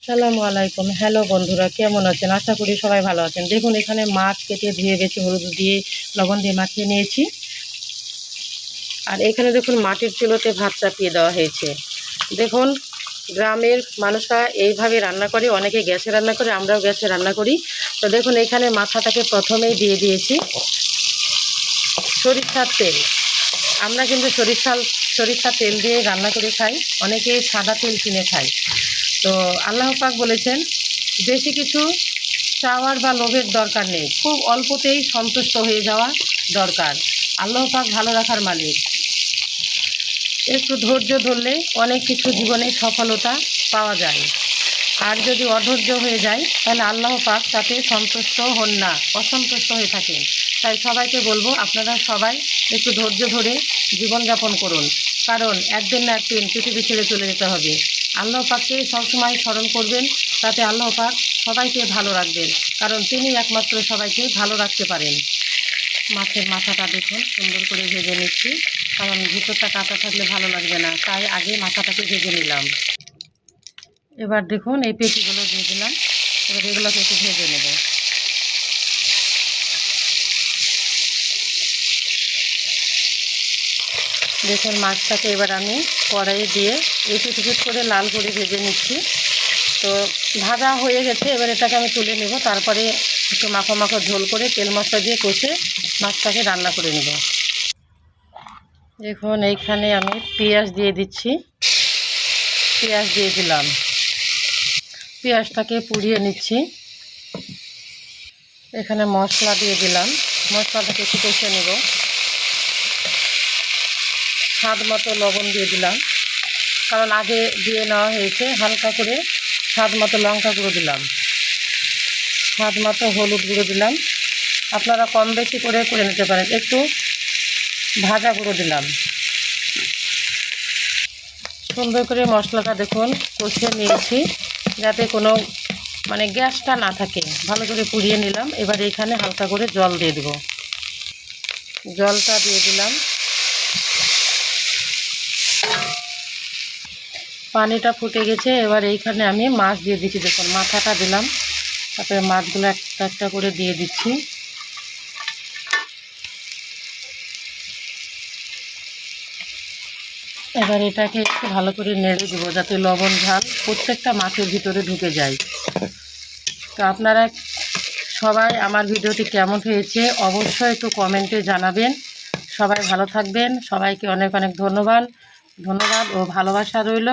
আসসালামু আলাইকুম। হ্যালো বন্ধুরা, কেমন আছেন? আশা করি সবাই ভালো আছেন। দেখুন এখানে মাছ কেটে ধুয়ে বেছে হলুদ দিয়ে লবণ দিয়ে মাখিয়ে নিয়েছি। আর এখানে দেখুন মাটির চুলোতে ভাত চাপিয়ে দেওয়া হয়েছে। দেখুন গ্রামের মানুষরা এইভাবে রান্না করে, অনেকে গ্যাসে রান্না করে, আমরাও গ্যাসে রান্না করি। তো দেখুন এখানে মাথাটাকে প্রথমেই দিয়ে দিয়েছি সরিষার তেল। আমরা কিন্তু সরিষার তেল দিয়ে রান্না করে খাই, অনেকে সাদা তেল কিনে খায়। তো আল্লাহ পাক বলেছেন বেশি কিছু চাওয়ার বা লোভের দরকার নেই, খুব অল্পতেই সন্তুষ্ট হয়ে যাওয়া দরকার। আল্লাহ পাক ভালো রাখার মালিক। একটু ধৈর্য ধরলে অনেক কিছু জীবনে সফলতা পাওয়া যায়। আর যদি অধৈর্য হয়ে যায় তাহলে আল্লাহ পাক তাতে সন্তুষ্ট হন না, অসন্তুষ্ট হয়ে থাকেন। তাই সবাইকে বলবো আপনারা সবাই একটু ধৈর্য ধরে জীবনযাপন করুন, কারণ একদিন না একদিন পৃথিবী ছেড়ে চলে যেতে হবে। আল্লাহ পাককে সবসময় স্মরণ করবেন, তাতে আল্লাহ পাক সবাইকে ভালো রাখবেন, কারণ তিনি একমাত্র সবাইকে ভালো রাখতে পারেন। মাছের মাথাটা দেখুন সুন্দর করে ভেজে নিচ্ছি, কারণ ভিতরটা কাঁচা থাকলে ভালো লাগবে না, তাই আগে মাথাটাকে ভেজে নিলাম। এবার দেখুন এই পেটিগুলো দিয়ে দিলাম, এবার এগুলোকে একটু ভেজে নেব। দেখুন মাছটাকে এবার আমি কড়াইয়ে দিয়ে এপিট ওপিট করে লাল করে ভেজে নিচ্ছি। তো ভাজা হয়ে গেছে, এবার এটাকে আমি তুলে নেব, তারপরে একটু মাখো মাখো ঝোল করে তেল মশলা দিয়ে কষে মাছটাকে রান্না করে নেব। দেখুন এইখানে আমি পেঁয়াজ দিয়ে দিচ্ছি, পেঁয়াজ দিয়ে দিলাম, পেঁয়াজটাকে পুড়িয়ে নিচ্ছি। এখানে মশলা দিয়ে দিলাম, মশলাটাকে একটু কষে নেব। স্বাদ মতো লবণ দিয়ে দিলাম, কারণ আগে দিয়ে নেওয়া হয়েছে। হালকা করে স্বাদ মতো লঙ্কা গুঁড়ো দিলাম, স্বাদ মতো হলুদ গুঁড়ো দিলাম। আপনারা কম বেশি করে নিতে পারেন। একটু ভাজা গুঁড়ো দিলাম। সুন্দর করে মশলাটা দেখুন কষিয়ে নিয়েছি, যাতে কোনো গ্যাসটা না থাকে, ভালো করে পুড়িয়ে নিলাম। এবার এখানে হালকা করে জল দিয়ে দেব, জলটা দিয়ে দিলাম। পানিটা ফুটে গেছে, এবার এইখানে আমি মাছ দিয়ে দিচ্ছি। দেখুন মাথাটা দিলাম, তারপরে মাছগুলো একটা একটা করে দিয়ে দিচ্ছি। এবার এটাকে একটু ভালো করে নেড়ে দেবো, যাতে লবণ ঝাল প্রত্যেকটা মাছের ভিতরে ঢুকে যায়। তো আপনারা সবাই আমার ভিডিওটি কেমন হয়েছে অবশ্যই একটু কমেন্টে জানাবেন। সবাই ভালো থাকবেন, সবাইকে অনেক অনেক ধন্যবাদ ও ভালোবাসা রইল।